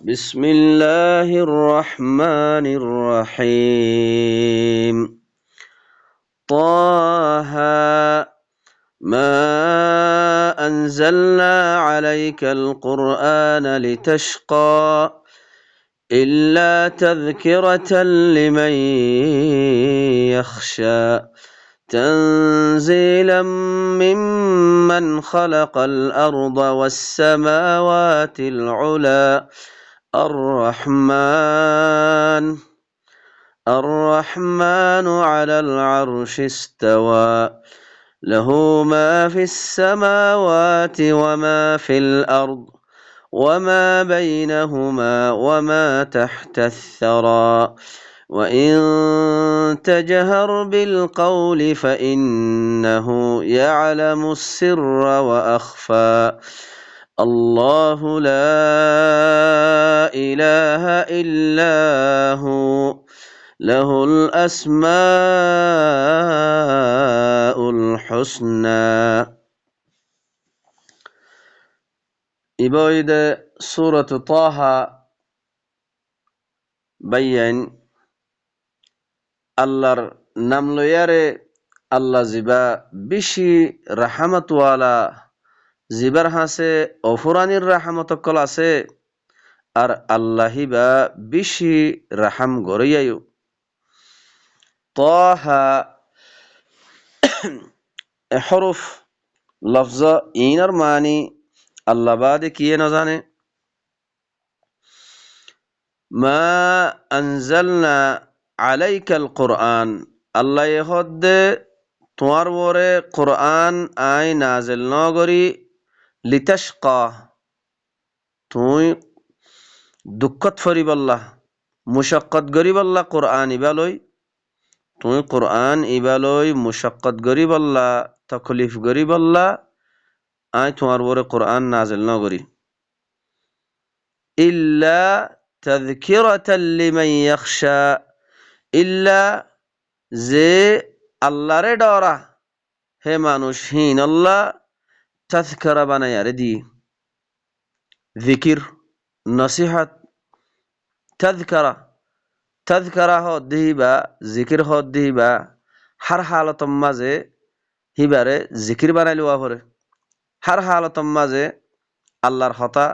بسم الله الرحمن الرحيم طه ما أنزلنا عليك القرآن لتشقى إلا تذكرة لمن يخشى تنزيلا ممن خلق الأرض والسماوات العلى الرحمن على العرش استوى له ما في السماوات وما في الأرض وما بينهما وما تحت الثرى وإن تجهر بالقول فإنه يعلم السر وأخفى الله لا إله إلا هو له الأسماء الحسنى إبويد سورة طه بيّن আল্লাহর নাম লইয়ারে আল্লাহ জিবা বেশি রাহমাতওয়ালা জিবার হাসে অফুরানির রাহমত কল আছে আর আল্লাহিবা বেশি রাহাম গরিয়ায়ু তাহা হরফ লফজ ইনার মানি আল্লাহ বাদে কিয়ে না জানে মা আনজালনা আলাইকাল কোরআন আল্লাহ হদ্দে তোমার ওরে কোরআন আই নাজেল নগরি লিতাশকা তুই দুঃখত ফরিবল্লাহ মুশাক্কত গরিবল্লাহ কোরআন ইবালই তুই কোরআন ইবালই মুশাক্কত গরিবল্লাহ তকলিফ গরিবল্লাহ আই তোমার ওরে কোরআন নাজেল নগরি ইল্লা তাযকিরাতাল লিমান ইয়াখশা ইল্লা যে আল্লাহরে ডরা হে মানুষ হীন আল্লাহ তাযকিরা বানায়ারে দি জিকির নসিহত তাযকিরা হদ দিবা জিকির হদ দিবা হার হালতম মাঝে হিবারে জিকির বানাই লওয়া পরে হার হালতম মাঝে আল্লাহর হতা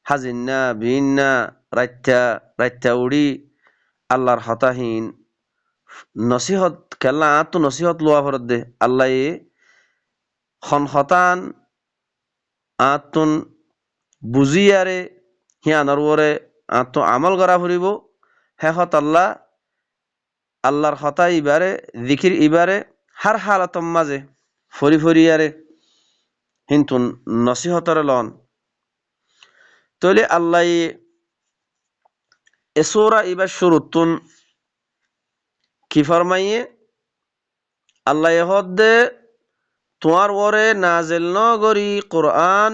হাজিন্না বিন্না রাত্যা উড়ি আল্লাহর হতাহীন নসিহত কেলা আতো নসিহত লোয়া ফরত দে আল্লাহ খন হতান আতুন বুঝিয়ারে হিয়ানর ওরে আতো আমল করা ফুরিব হেহত আল্লাহর হতা ইবারে জিকির ইবারে হার হালতম মাঝে ফরিয়ারে হিন্তুন নসিহতর লন তলে আল্লাহ এসোরা ইবার শুরুতুন কি ফরমাইয়ে আল্লাহ হদ্দে তোমার ওরে নাজেল নগরি কোরআন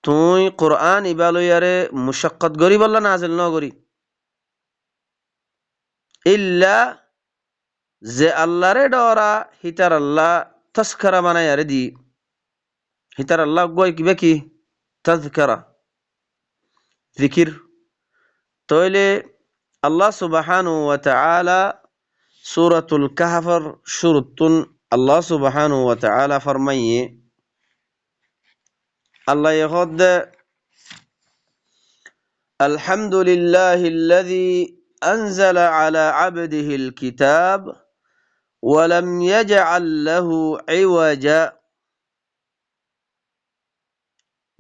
তুই কোরআন ইবালয়ারে মুশাক্কত গরি বললা নাজেল নগরি ইল্লা যে আল্লাহরে ডরা হিতার আল্লাহ তাযকিরা বানায়ারে দি হিতার আল্লাহ গয় কিবা কি তাযকিরা জিকির তইলে আল্লাহ সুবহানাহু ওয়া তাআলা সূরাতুল কাহফের শুরুতুন আল্লাহ সুবহানাহু ওয়া তাআলা ফরমাইয়ে আল্লাহ ইহদ আলহামদুলিল্লাহিল্লাযী আনজালা আলা আবদিহিল কিতাব ওয়া লাম ইয়াজআল লাহু ইওয়াজা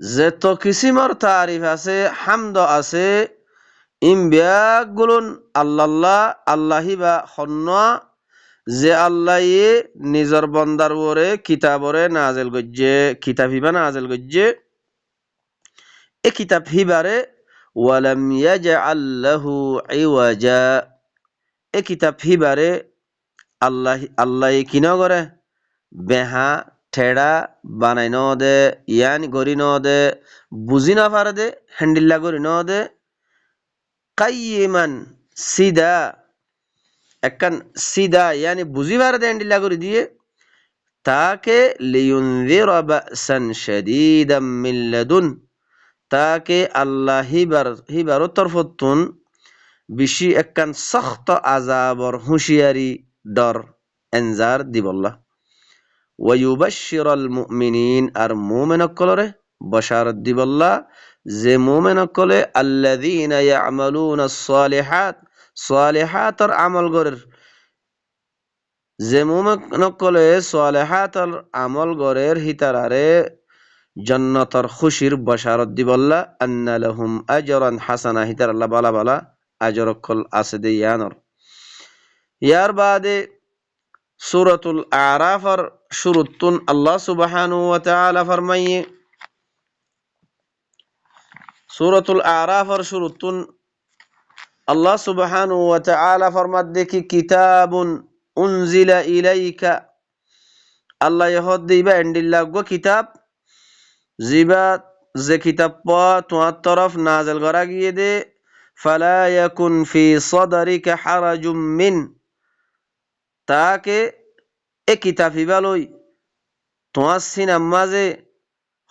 যে তো কিসিমর তারিফ আছে হামদ আছে ইমবিয়াগুলুন আল্লাহিবা হন্না যে আল্লাহ নিজর বন্দার ওরে কিতাবরে নাজেল গজ্জে কিতাব হিবা নাজেল গজ্জে এ কিতাব হিবারে ওয়ালাম ইয়াজআল লাহু ইওয়াজা এ কিতাব হিবারে আল্লাহ কিনা করে বেহা ঠেড়া বানাই ন দে ইয়ানি গরি ন দে বুঝি না পারে দে হ্যান্ডিল্লা গরি ন দে কাইয়িমান সিদা একখান সিদা ইয়ানি বুঝিবার দে হ্যান্ডিল্লা গরি দিয়ে তাকে লিয়ুনযিরা বা'সান শাদীদাম মিন লাদুন তাকে আল্লাহ হিবারও তরফতুন বেশি একখান সখ্ত আজাবর হুঁশিয়ারি ডর এনজার দিবল্লা ওয়ায়ুবাশশিরাল মুমিনিন আর মুমিনকলরে বশারত দিবল্লা যে মুমিনকলে আল্লাযীনা ইয়ামালুনাস সালিহাত সালিহাতর আমল গরের যে মুমিনকলে সালিহাতর আমল গরের হিতারারে জান্নাতর খুশির বশারত দিবল্লা আন্না লাহুম আজরান হাসানা হিতার আল্লাহ বালা বালা আজরকল আছে দে ইয়ানর ইয়ার বাদে সূরাতুল আরাফর শুরুতুন আল্লাহ সুবহানাহু ওয়া তাআলা ফরমায়ে সূরাতুল আরাফর শুরুতুন আল্লাহ সুবহানাহু ওয়া তাআলা ফরমাদ দেখি কিতাবুন উনজিলা ইলাইকা আল্লাহ ইহদ দিবা এন্ডিল্লাহ কিতাব জিবা যে কিতাব তোমার তরফ নাজেল করা গিয়ে দে ফালা ইয়াকুন ফি সাদরিকা হারাজুম মিন তাকে এ কিতাব হিবালই তোমার সিনার মাঝে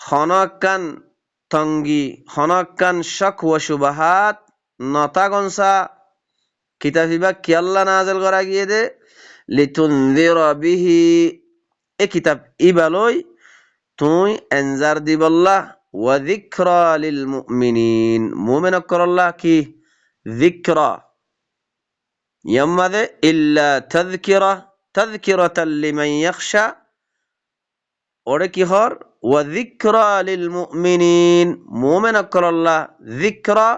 হনকান তঙ্গি হনকান শক ও সুবাহাত নতাগনসা কিতাব হিবা কি আল্লাহ নাজেল করা গিয়ে দে লিতুনযিরা বিহি এ কিতাব ইবালই তুই এনজার দিবল্লাহ ওয়া যিকরা লিল মুমিনিন মুমিনকল্লাহ কি যিকরা ইয়ামাদে ইল্লা তাযকিরাতাল লিমান ইয়াখশা ওরে কি হর ওয়া যিকরা লিল মুমিনিন মুমিনকল্লাহ যিকরা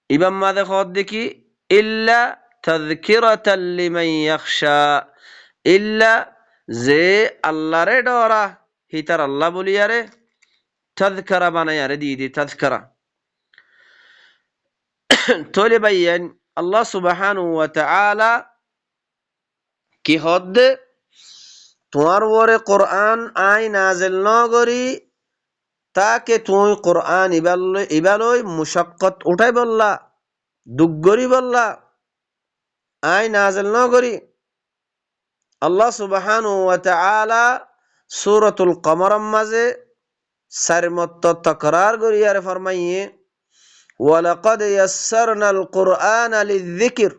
ইবাম মাদে খদ দেখি ইল্লা তাযকিরাতাল লিমান ইয়াখশা ইল্লা যে আল্লাহরে ডরা হিতার আল্লাহ বলিয়ারে তাযকারা বানায়ারে দি তাযকারা তোলে বাইয়ান আল্লাহ সুবহানাহু ওয়া তাআলা কি হদ তোমার ওরে কোরআন আই নাজিল নগরি তাকে তুই কোরআন ইবালই মুশাক্কাত উঠাই বললা দুগরি বললা আই নাজিল নগরি আল্লাহ সুবহানাহু ওয়া তাআলা সূরাতুল কমর মাঝে সারমত্ত তাকরার করিয়ার ফরমাইয়ে ওয়ালাকাদ ইয়াসসারনাল কুরআনা লিযিকর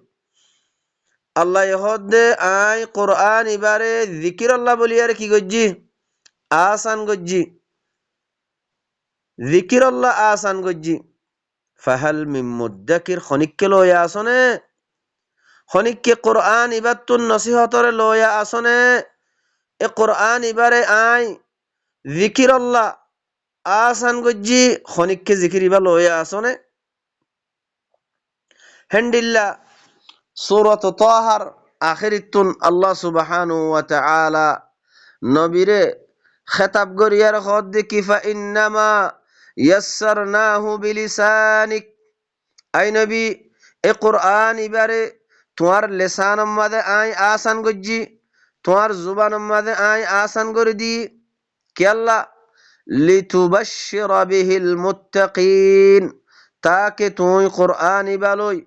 আল্লাহ ইহদে আই কোরআন ইবারে জিকির আল্লাহ বলিয়ার কি গজ্জি আসান গজ্জি জিকির আল্লাহ আসান গজ্জি ফাহাল মিন মুদ্দাকির খনিককে লয়া আসনে খনিককে কোরআন ইবাতুন নসিহতরে লয়া আসনে এ কোরআন ইবারে আই জিকির আল্লাহ আসান গজ্জি খনিককে জিকির ইবা লয়া আসনে হেন্ডিল্লা সূরাত তাহার আখিরিতুন আল্লাহ সুবহানাহু ওয়া তাআলা নবীরে খেতাব গরিয়ার খদ দেখি ফা ইন্নামা ইয়াসসারনাহু বিলিসানিক আই নবী এ কোরআন ইবারে তোমার লিসানের মাঝে আই আসান গজ্জি তোমার জুবানের মাঝে আই আসান করে দি কে আল্লাহ লিতুবাশশিরা বিহিল মুত্তাকিন তাকে তুই কোরআন ইবালই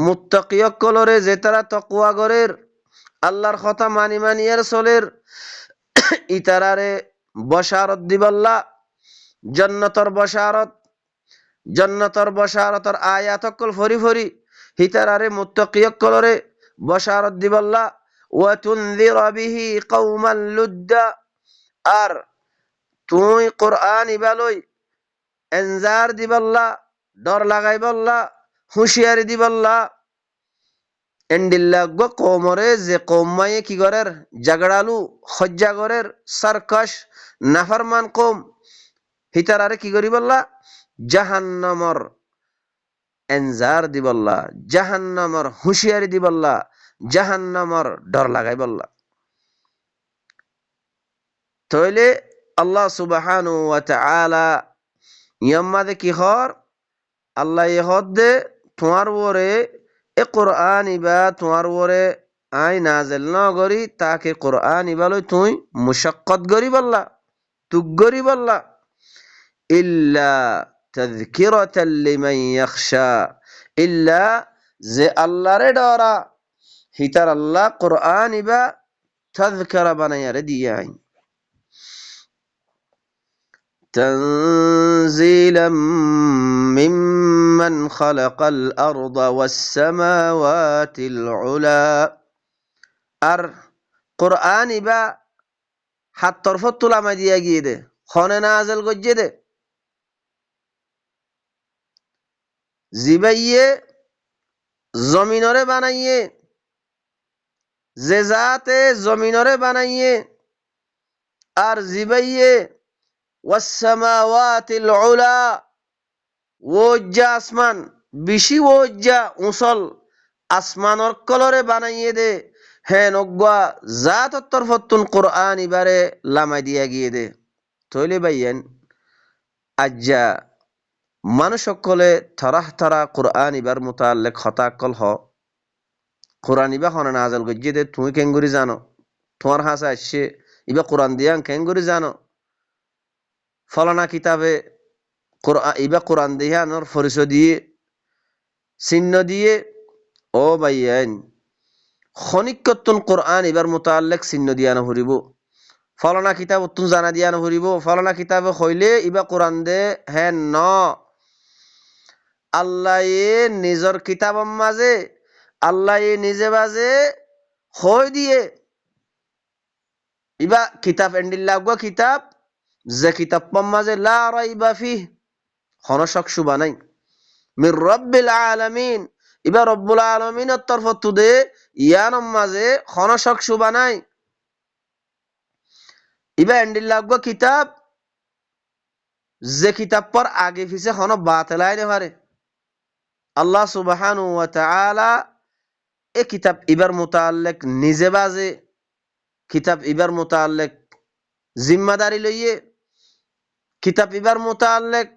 মুত্তাকিয়কলরে যে তারা তাকওয়া গরের আল্লাহর কথা মানি মানিয়ার চলের ইতারারে বশারত দিবাল্লা জান্নাতর বশারতর আয়াতকল ফরি ফরি হিতারারে মুত্তাকিয়কলরে বশারত দিবাল্লা ওয়া তুনযিরা বিহি কওমান লুদ্দা আর তুই কোরআন ইবালই এনজার দিবাল্লা ডর লাগাইবাল্লা হুঁশিয়ারি দিবাল্লা এন্ডিল্লা গো কোমরে যে কৌমায়ে কি গরের জাগড়ালু হজ্জা গরের সারকাশ নাফরমান কৌম হিতারারে কি করিবাল্লা জাহান্নামর এনজার দিবাল্লা জাহান্নামর হুঁশিয়ারি দিবাল্লা জাহান্নামর ডর লাগাইবাল্লা তাইলে আল্লাহ সুবহানাহু ওয়া তাআলা ইয়াম্মাদে কি হর আল্লাহ ইহদে তোমার ওরে এ কোরআন ইবা তোমার ওরে আই নাজেল ন করি তাকে কোরআন ইবালই তুই মুশাক্কাত করি বললা তুক করি বললা ইল্লা তাযকিরাতাল লিমান ইয়াখশা ইল্লা যে আল্লাহরে ডরা হিতার আল্লাহ কোরআন ইবা তাযকিরা বানায়ারে দিয়াই تنزيلا ممن خلق الأرض والسماوات العلا আর কোরআন ইবা হাত তরফত তুলামা দিয়া গিয়ে দে খনে নাজেল গজ্জে দে জিবাইয়ে জমিনরে বানাইয়ে যে জাতে জমিনরে বানাইয়ে আর জিবাইয়ে ওয়াসসামাওয়াতিল উলা ওজ্জা আসমান বেশি ওজ্জা উসল আসমানর কলরে বানাইয়ে দে হে নগ্বা জাত তরফতুন কোরআন ইবারে লামাই দিয়া গিয়ে দে তৈলে বাইয়েন আজ্জা মানুষ সকলে থরাহ থরা কোরআন ইবার মুতাল্লিক হতাকল হ কোরআন ইবা হনে নাজাল গজ্জে দে তুমি কেঙ্গুরি জানো তোমার হাসে আসছে ইবা কোরআন দিয়ান কেঙ্গুরি জানো ফলানা কিতাবে ইবা কোরআন দিয়ানোর পরিচয় দিয়ে চিহ্ন দিয়ে ও বাইয়ান খনিকতুন কোরআন এবার মুতাল্লিক চিহ্ন দিয়া নহরিব ফলানা কিতাব তুন জানা দিয়া নহরিব ফলানা কিতাবে হইলে ইবা কোরআন দে হেন ন আল্লাহ নিজর কিতাবর মাঝে আল্লাহ নিজে বাজে হই দিয়ে ইবা কিতাব এন্ডিল্লাহ কিতাব যে কিতাব মাঝে লা রাইবা ফিহ হনশক শুবা নাই মির রব্বিল আলামিন ইবা রব্বুল আলামিনের তরফত দে ইয়ানম মাঝে হনশক শুবা নাই ইবা এন্ডিল্লাহ কিতাব যে কিতাব পর আগে পিছে হন বাতেলাই দে পারে আল্লাহ সুবহানাহু ওয়া তাআলা এ কিতাব ইবার মুতাল্লিক নিজে বাজে কিতাব ইবার মুতাল্লিক জিম্মাদারি লইয়ে কিতাব ইবার মুতাল্লিক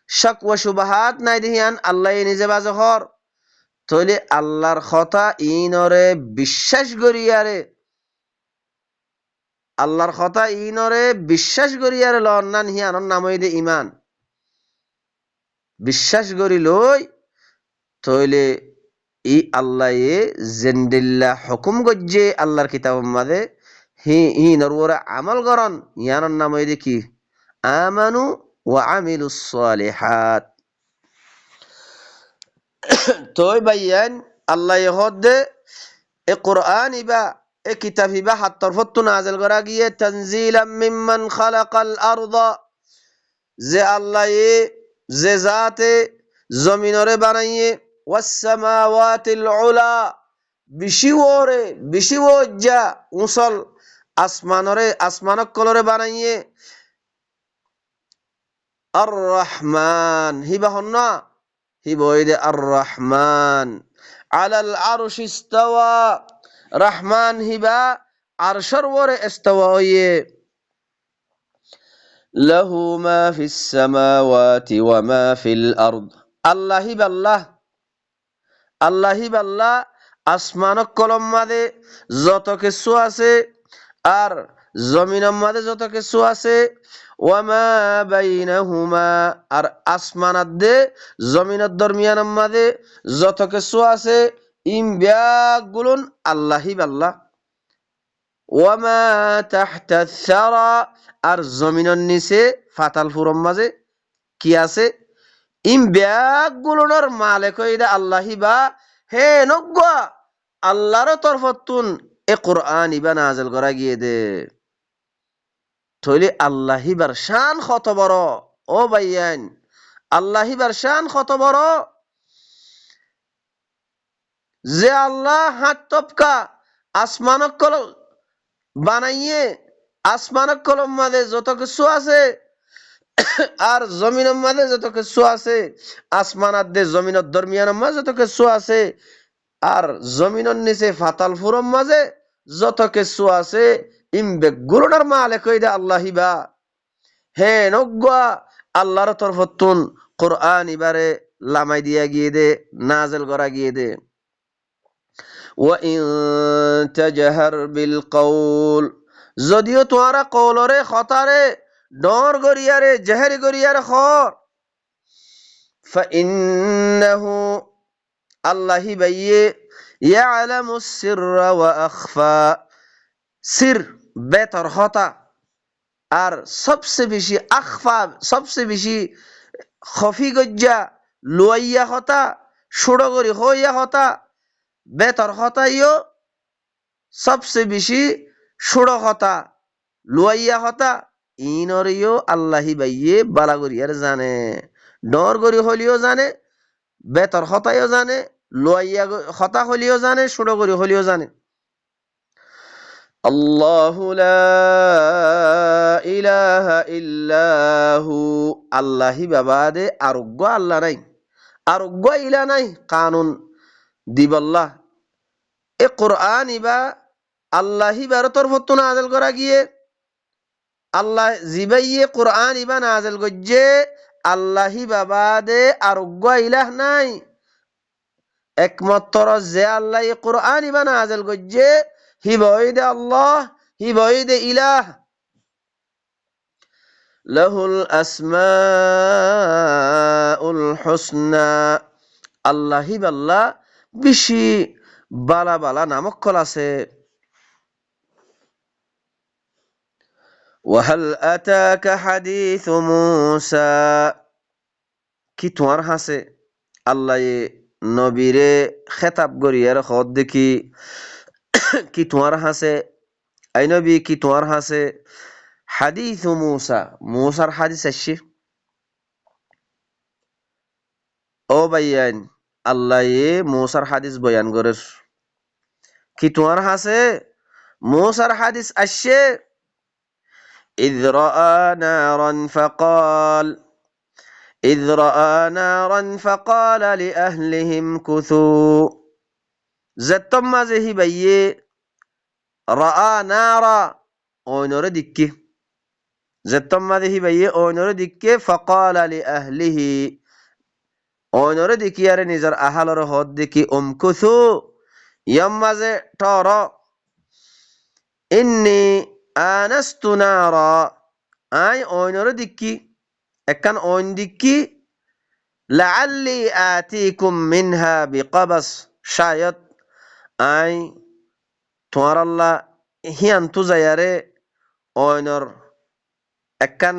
শক ওয়া শুবহাত নাই দিয়ান আল্লাহ নিজে বাজে হর তইলে আল্লাহর কথা ইনরে বিশ্বাস করিয়ারে আল্লাহর কথা ইনরে বিশ্বাস করিয়ারে লন্নান হিয়ানর নাম হইদে ইমান বিশ্বাস করি লই তইলে ই আল্লাহ জেন্দিল্লা হুকুম গজ্জে আল্লাহর কিতাবের মাঝে ইনর ওরা আমল করন ইয়ানর নাম হইদে কি আমানু ওয়া আমিলুস সালিহাত তোই বাইয়ান আল্লাহ হদে এ কোরআন ইবা এ কিতাব ইবা হাত তরফত নাজিল করা গিয়ে তানজিলাম মিম্মান খালাকাল আরদা যে আল্লাহ যে জাতে জমিনরে বানাইয়ে ওয়াসসামাওয়াতিল উলা বেশি ওজ্জা উসল আসমানক কলরে বানাইয়ে আর রহমান হিবা হন্না হিবইদে আর রহমান আলাল আরশি ইস্তাওয়া রহমান হিবা আরশের ওরে ইস্তাওয়া হইয়ে লাহু মা ফিস সামাওয়াতি ওয়া মা ফিল আরদ আল্লাহি বাল্লাহ আসমানক কলম মাদে যত কিছু আছে আর জমিনের মাঝে যত কিছু আছে ওয়ামা বাইনাহুমা আর আসমানাত দে জমিনের দরমিয়ানের মাঝে যত কিছু আছে ইম ব্যাগুলুন আল্লাহি বাল্লাহ ওয়ামা তাহতা সারা আর জমিনের নিচে ফাতাল ফুরম মাঝে কি আছে ইম ব্যাগুলুনের মালিক হইদা আল্লাহি বা হে নগ্গা আল্লাহর তরফতুন এ কোরআন ইবা নাজিল করা গিয়ে দে তইলে আল্লাহিবার শান কত বড় ও ভাইয়ান আল্লাহিবার শান কত বড় যে আল্লাহ হাত তপকা আসমানক কলম বানাইয়ে আসমানক কলম মাঝে যত কিছু আছে আর জমিনের মাঝে যত কিছু আছে আসমানাত দে জমিনের দরমিয়ানের মাঝে যত কিছু আছে আর জমিনের নিচে ফাতাল ফুরম মাঝে যত কিছু আছে ইমবে গুরুনার মালিক হইদা আল্লাহিবা হে নগ্গা আল্লাহর তরফতুন কোরআন ইবারে লামাই দিয়া গিয়ে দে নাজিল করা গিয়ে দে ওয়া ইন তাজহার বিল কওল যদিও তোমারা কওলরে খতারে ডর গরিয়ারে জেহের গরিয়ারে খর ফাইন্নাহু আল্লাহি বাইয়ে ইয়ালামুস সিররা ওয়া আখফা সির বেতর হতা আর সবচেয়ে বেশি আখফা, সবচেয়ে বেশি খফি গজ্জা লুয়াইয়া হতা, সুড়গরি হইয়া হতা, বেতর হতাইও সবচেয়ে বেশি সুড় হতা, লুয়াইয়া হতা, ইনরিও আল্লাহি বাইয়ে বালাগরিয়ার জানে, ডর গরি হলিও জানে, বেতর হতাইও জানে, লুয়াইয়া হতা হলিও জানে, সুড়গরি হলিও জানে। আল্লাহু লা ইলাহা ইল্লাহু, আল্লাহি বাবাদে আরোগ্য আল্লাহ নাই, আরোগ্য ইলা নাই কানুন দিবল্লাহ। এ কোরআন ইবা আল্লাহি বারতর ভত্ত নাজেল করা গিয়ে, আল্লাহ জিবাইয়ে কোরআন ইবা নাজেল গজ্জে, আল্লাহি বাবাদে আরোগ্য ইলাহ নাই, একমাত্র যে আল্লাহ কোরআন ইবা নাজেল গজ্জে হি বইদে আল্লাহ, হি বইদে ইলাহ। লাহুল আসমাউল হুসনা, আল্লাহি বাল্লাহ বেশি বালা বালা নামকল আছে। ওয়াহাল আতাকা হাদিসু মূসা, কি তোমার হাসে আল্লাহ নবীরে খেতাব গরিয়ার হদ দেখি, কি তোমার হাসে আই নবী, কি তোমার হাসে হাদিসু মূসা, মূসার হাদিস আসছে। ও ভাইয়ান, আল্লাহ মূসার হাদিস বয়ান করে, কি তোমার হাসে মূসার হাদিস আসছে। إذ رأى نارا فقال إذ رأى نارا فقال لأهلهم كثوا، زتم ما زهي بيه رأى نارا أونور دكي، زتم ما زهي بيه أونور دكي، فقال لأهله أونور دكي يا نزر أهل رهود دكي كثوا يوم زي ترى إني آنست نارا، আই অইনরে দিক্কি একখান অইন দিক্কি, লাআল্লি আতিকুম মিনহা বিকাবাস, শায়দ আই তোমার আল্লাহ হিয়ান তু যায়ারে অইনর একখান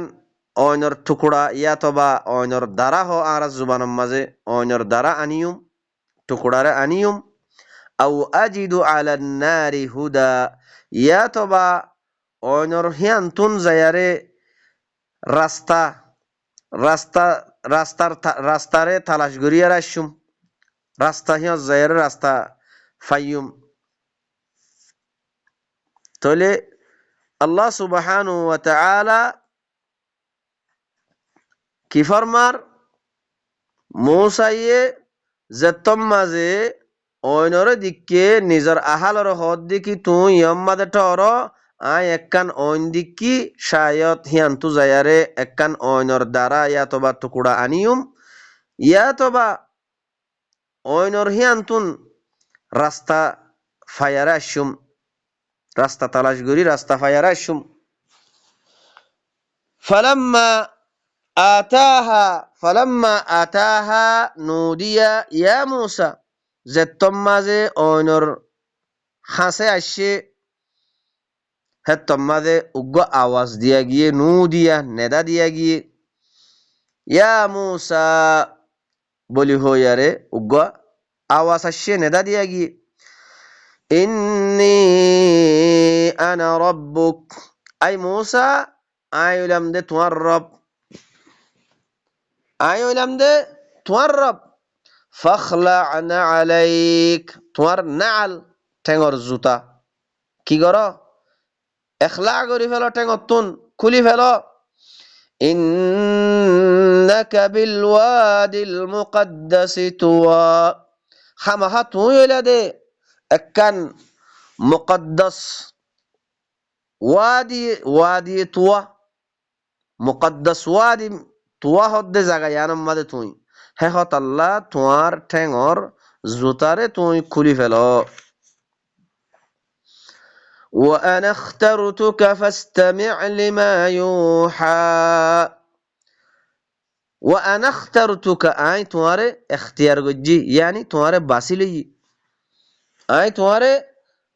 অইনর টুকুরা ইয়াতবা অইনর দ্বারা হ আর জুবানের মাঝে অইনর দ্বারা আনিয়ুম, টুকুরারে আনিয়ুম, আও আজিদু আলান নারি হুদা, ইয়াতবা অইনর হিয়ান তুন যায়ারে রাস্তা, রাস্তা রাস্তারে তালাশ করিয়া আসুম, রাস্তা হিয়ত যায়ারে রাস্তা ফাইয়ুম। তাহলে আল্লাহ সুবহানাহু ওয়া তাআলা কি ফরমার, মূসায়ে যেতম মাঝে অইনরে দিকে নিজর আহালর হদ দিকি তুই ইয়ম্মাদে টর, আই একখান অইন দিকি শায়ত হিয়ান্তু যায়ারে একখান অইনর দ্বারা ইয়াতবা টুকুরা আনিয়ুম, ইয়াতবা অইনর হিয়ান্তুন রাস্তা ফায়ারে আসুম, রাস্তা তালাশ করি রাস্তা ফায়ারে আসুম। ফালাম্মা আতাহা নুদিয়া ইয়া মূসা, যেতম মাঝে অইনর হাসে আসছে, হেতম মাঝে উগ্র আওয়াজ দিয়া গিয়ে, নু দিয়া নেদা দিয়া গিয়ে, ইয়া মূসা বলি হইয়ারে উগ্র আওয়াজ আসছে নেদা দিয়া গিয়ে, ইন্নী আনা রব্বুক, আই মূসা আই হইলাম দে তোমার রব, আই হইলাম দে তোমার রব। ফাখলা'না আলাইক, তোমার নাল ঠেঙর জুতা কি কর, এখলা করি ফেল, ঠেঙর তুন খুলি ফেল। ইন্নাকা বিল ওয়াদিল মুকদ্দাসি তুয়া, খামাখা তুই হইলা দে একখান মুকদ্দাস ওয়াদি, ওয়াদি তুয়া, মুকদ্দাস ওয়াদি তুয়া হদ্দে জায়গা ইয়ানম মাদে তুই, হে হত আল্লাহ তোমার ঠেঙর জুতারে তুই খুলি ফেল। وأنا اخترتك فاستمع لما يوحى, وأنا اخترتك আই তোমারে এখতিয়ার গজ্জি, ইয়ানি তোমারে বাসি লই, আই তোমারে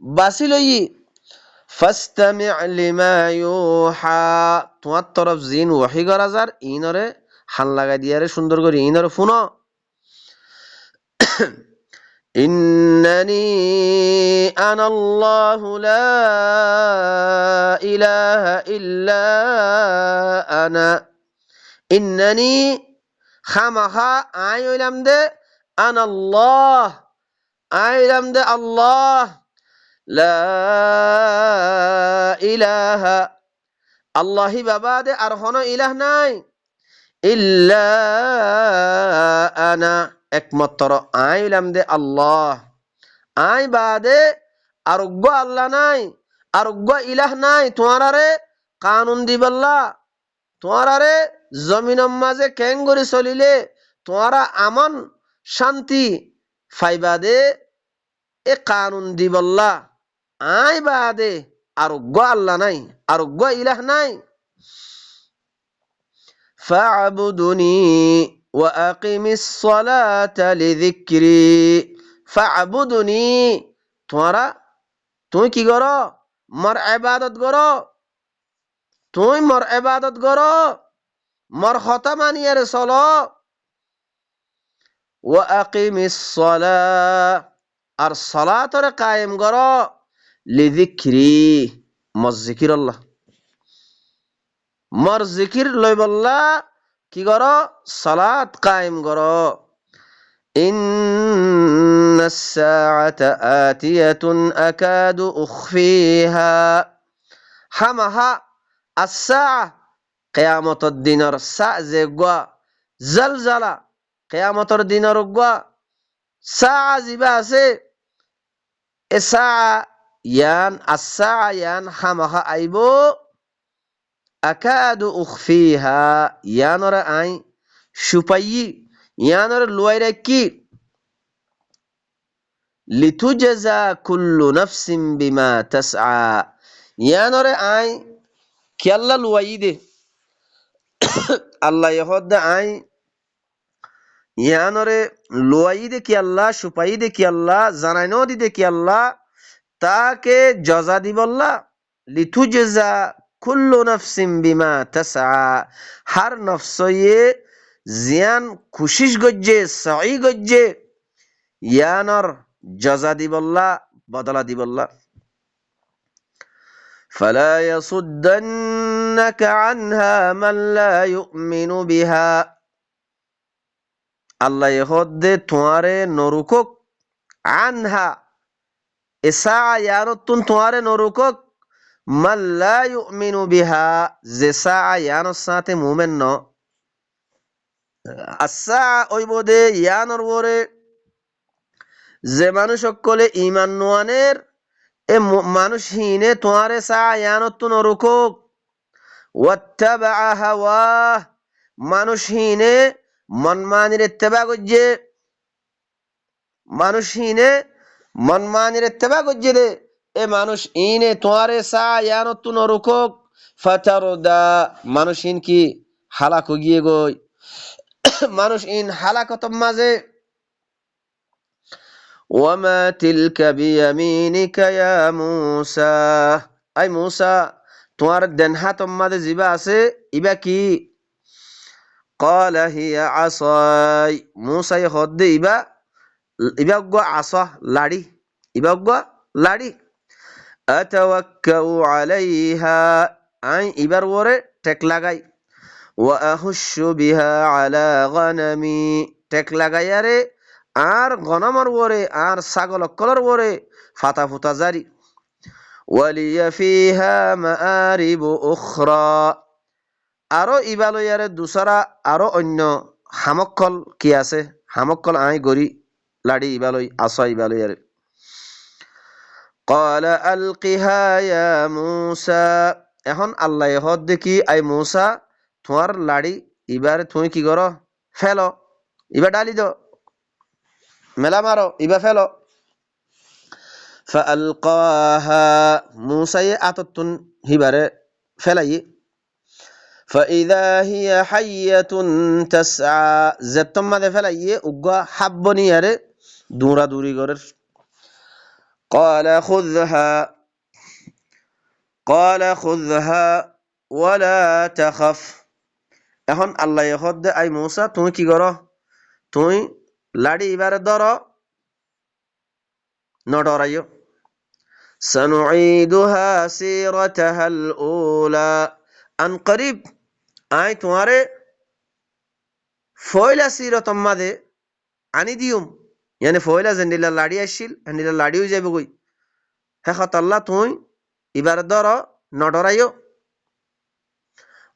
বাসি লই, ফাস্তামি' লিমা ইউহা, তোমার তরফ জিন ওয়াহি করা যার ইনরে হান লাগাই দিয়ারে সুন্দর করে ইনরে ফুনো ইন্নানি আনাল্লাহু লা ইলাহা ইল্লা আনা ইন্নানি খামাখা আই হইলাম দে আনাল্লাহ আই হইলাম দে আল্লাহ লা ইলাহা আল্লাহি বাবাদে আর হন ইলাহ নাই ইল্লা আনা একমাত্র আই হইলাম দে আল্লাহ আই বাদে আরোগ্য আল্লাহ নাই আরোগ্য ইলাহ নাই তোমারে কানুন দিবল্লা তোমারে জমিনের মাঝে কেং করে চলিলে তোমারা আমন শান্তি ফাইবাদে এ কানুন দিবল্লা আই বাদে আরোগ্য আল্লাহ নাই আরোগ্য ইলাহ নাই ফা'বুদুনি ওয়া আকিমিস সালাতা লিযিকরি ফা'বুদুনি তোমরা তুই কি করো মোর ইবাদত করো তুই মোর ইবাদত করো মোর কথা মানিয়ে চলো ওয়া আকিমিস সালাহ আর সালাতরে কায়েম করো লিযিকরি মোর জিকির আল্লাহ মোর জিকির লই বল্লা কি করো সালাত কায়েম করো ইন্নাস সাআতা আতিয়াতুন আকাদু উখফিহা হামাহা আসা কিয়ামতর দিনের সা যে গোয়া জলজলা কিয়ামতর দিনের গোয়া সা জিবা আছে এ সা ইয়ান আসা ইয়ান হামাহা আইবো আকাদু উখফিহা ইয়ানরে আই সুপাইয়ি ইয়ানরে লুয়াই রাখি লিতুজজা কুল্লু নাফসিন বিমা তাসআ ইয়ানরে আই কি আল্লাহ লুয়াই দে আল্লাহ ইহদ আই ইয়ানরে লুয়াই দে কি আল্লাহ সুপাই দে কি আল্লাহ জানাইনো দি দে কি আল্লাহ তাকে জজা দিবল্লা লিতুজজা কুল্লু নাফসিন বিমা তাসআ হার নফসয়ে জিয়ান খুশিশ গজ্জে সাই গজ্জে ইয়ানর জজা দিবল্লা বদলা দিবল্লা فلا يصدنك عنها من لا يؤمن بها আল্লাহ ইহদে তোমারে নরুকক আনহা এসা ইয়ানতুন তোমারে নরুকক মান লা ইউমিনু বিহা যে সা ইয়ানর সাথে মুমিন ন আসা ওইবদে ইয়ানর ওরে যে মানুষ সকলে ঈমান নোয়ানের এ মানুষ হিনে তোমারে সা ইয়ানতুন নরুকক ওয়াত্তাবা হাওয়া মানুষ হিনে মনমানির ইত্তেবা করছে মানুষ হিনে মনমানির ইত্তেবা করছে দে এ মানুষ ইনে তোমারে সা ইয়ানতু নরুকক ফাতারদা মানুষ ইন কি হালাক গিয়ে গই মানুষ ইন হালাকত মাঝে ওয়ামা তিলকা বিয়ামিনিকা ইয়া মূসা আই মূসা তোমার দেন হাত মাঝে জিবা আছে ইবা কি قال هي عصاي موسى يخد إبا عصا لاري إبا لاري أتوكأ عليها أي إبر وري تكلاغاي وأهش بها على غنمي تكلاغاي ري আর গনমর ওরে আর ছাগল কলর ওরে ফাতা ফুতা জারি ওয়ালিয়া ফিহা মাআরিবু উখরা আরো ইবালয়ারে দুসরা আরো অন্য হামক্কল কি আছে হামক্কল আই গরি লাড়ি ইবালই আসা ইবালয়ারে قال القها يا موسى এখন আল্লাহ হদ দেখি আই মূসা তোমার লাড়ি ইবারে তুমি কি করো ফেলো ইবা ডালি দাও মেলা মারো ইবা ফেলো فألقاها موسى আততুন হিবারে ফেলাই فإذا هي حية تسعى زتم ماذا فلا يؤجا حبني يره دورا دوري غرر قال خذها ওয়ালা তাখাফ। এখন আল্লাহ দে আই মূসা তুমি কি করো, তুমি লাড়ি এবারে ধরো, ন ডরাইও। সানুঈদুহা সিরাতাহাল উলা, আন করিব আই তোমারে ফয়লা সিরতম মাদে আনি দিউম, ইয়ানি ফয়লা জেন্ডিলা লাড়ি আসছিল হেন্ডিলা লাড়িও যাবে গই, শেষত আল্লাহ তুই এবার ধর, নডরাইও।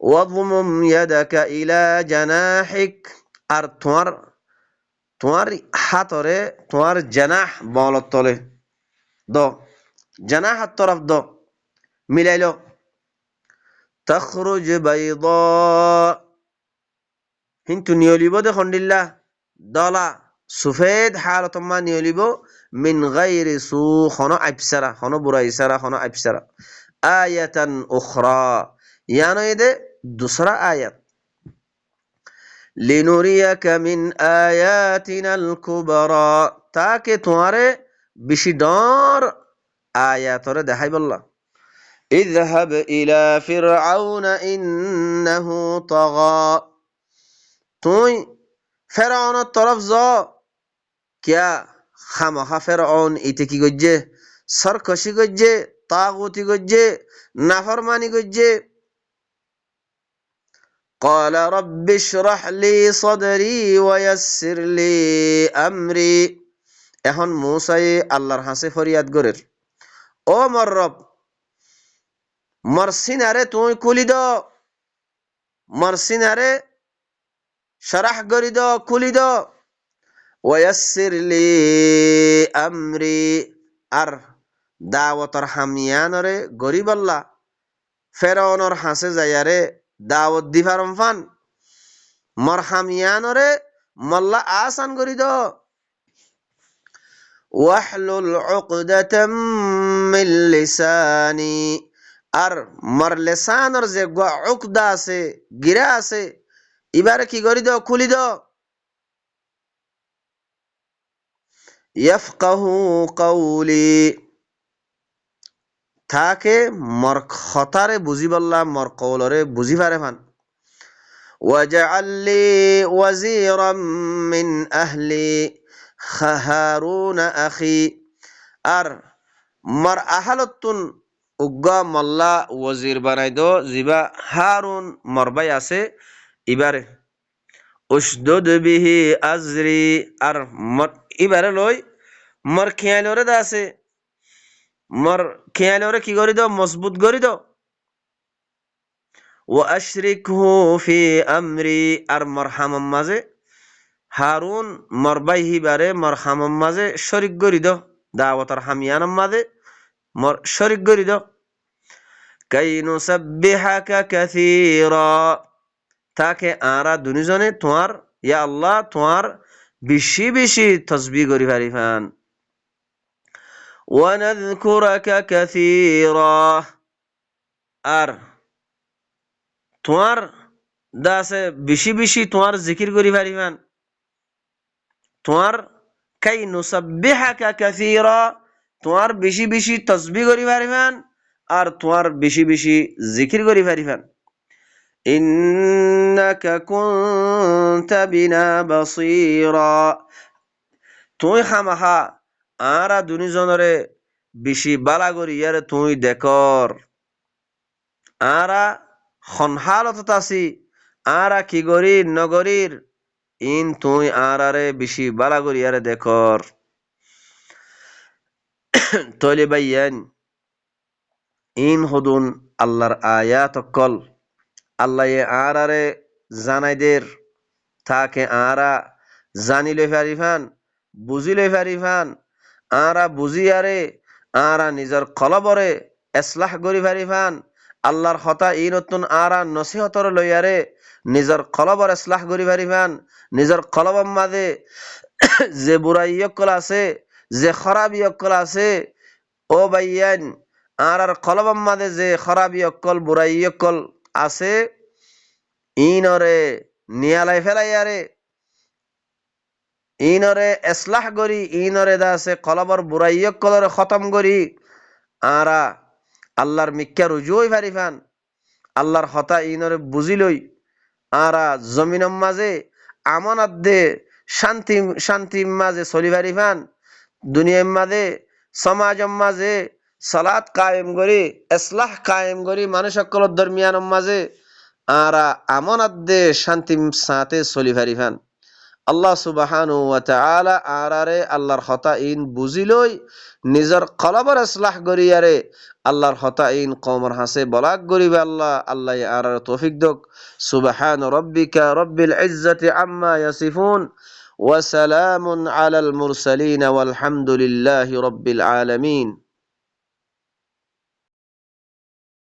ওয়াদমুম ইয়াদাকা ইলা জানাহিক, আর তোমার তোমার হাতরে তোমার জানাহ বলত তলে দ, জানাহ হাত তরফ দ মিলাইল। তখরুজ বাইদা, কিন্তু নিয়লিব দেখুন দিল্লা দলা সুফেদ হালতম্মা নিয়লিব, মিন গাইরি সু হন আইপসারা হন বুড়াইসারা হন আইপসারা, আয়াতান উখরা ইয়ানো এদে দুসরা আয়াত। লিনুরিয়াকা মিন আয়াতিনাল কুবরা, তাকে তোমারে বেশি ডর আয়াতরে দেখাই বললা। ইযহাব ইলা ফিরআউনা ইন্নাহু তাগা, তুই ফেরাউনের তরফ য, কিয়া খামাখা ফেরাউন ইতে কি গজ্জে সরকশি গজ্জে, তাগুতি গজ্জে, নাফরমানি গজ্জে। قال رب اشرح لي صدري ويسر لي امري, এখন মূসাই আল্লাহর হাসে ফরিয়াদ গরের, ও মর রব মরসিনারে তুই কুলি দ, মরসিনারে শরাহ গরি দ কুলি দ, ওয়াসির লি আমরি, আর দাওয়াতর হামিয়ানরে গরিবল্লা ফেরাউনর হাসে যাইয়ারে দাওয়াত দিফারম ফান, মর হামিয়ানরে মল্লা আসান গরি দ। ওয়াহলুল উকদাতাম মিন লিসানি, আর মর লিসানর যে উকদা আছে গিরা আছে এবারে কি করি দ খুলি দ। ইয়াফকাহু কাউলি, তাকে মর খতারে বুঝি বললা মর কৌলরে বুঝি পারে ফান। ওয়াজআল লি ওয়াজিরাম মিন আহলি হারুন আখি, আর মর আহালতুন উগ্গা মল্লা ওয়াজির বানাই দো জিবা হারুন মরবাই আছে ইবারে। উশদুদ বিহি আজরি, আর মর ইবারে লই মর খেয়ালরে দা আছে, মর খেয়ালরে কি করি দো মজবুত করি দো। ও আশরিকহু ফি আমরি, আর মর হামাম মাঝে হারুন মরবাই হিবারে মর হামাম মাঝে শরিক করি দো, দাওয়াতর হামিয়ানাম মাঝে মর শরিক করি দো। কাই নুসাব্বিহাকা কাসীরা, তাকে আরা দুনিজনে তোমার ইয়া আল্লাহ তোমার বেশি বেশি তসবিহ করি পারিফান। ওয়া নাযকুরাকা কাসীরা, আর তোমার দাসে বেশি বেশি তোমার জিকির করি পারিফান। তোমার কাই নুসাব্বিহাকা কাসীরা, তোমার বেশি বেশি তসবিহ করি পারিফান, আর তোমার বেশি বেশি জিকির করি পারিফান। ইন্নাকা কুনতা বিনা বাসীরা, তুই খামাখা আরা দুনিজনরে বেশি বালা করি ইয়ারে তুই দেখর, আরা খনহালত আছি আরা কি করি নগরীর ইন তুই আরারে বেশি বালা করি ইয়ারে দেখর। তলে বাইয়ান ইন হদুন আল্লাহর আয়াত কল, আল্লাহ আরারে জানাইদের, তাকে আরা জানিলে ফারিফান বুঝিলে ফারিফান, আরা বুঝিয়ারে আরা নিজের কলবরে এসলাহ করি ফারিফান। আল্লাহর হতা ই নতুন আরা নসিহতর লইয়ারে নিজের কলবর এসলাহ করি ফারিফান। নিজের কলবর মাঝে যে বুড়াই ইয়কল আছে, যে খরাব ইয়কল আছে, ও বাইয়ান আর কলবর মাঝে যে খরাব ইয়কল বুড়াই ইয়কল আছে ইনরে নিয়ালাই ফেলাইয়ারে ইনরে এসলাহ করি, ইনরে দাসে কলবর বুড়াইয়ক কলরে খতম করি আরা আল্লাহর মিক্কা রুজুই ফারিফান। আল্লাহর হতা ইনরে বুঝিলই আরা জমিনের মাঝে আমানত দে শান্তি শান্তি মাঝে চলিবারি ফান দুনিয়ার মাঝে সমাজের মাঝে সালাত কায়েম করি ইসলাহ কায়েম করি মানুষ সকলের দরমিয়ানের মাঝে আরা আমানত দে শান্তি সাথে চলিবারি ফান আল্লাহ সুবহানাহু ওয়া তাআলা আরারে আল্লাহর হতাইন বুঝিলই নিজের কলবর ইসলাহ করিয়ারে আল্লাহর হতাইন কওমর হাসে বলাক করিবে আল্লাহ আল্লাহ আরার তৌফিক দক সুবহান রাব্বিকা রব্বিল ইজ্জাতি আম্মা ইয়াসিফুন ওয়া সালামুন আলাল মুরসালিন ওয়াল হামদুলিল্লাহি রাব্বিল আলামিন।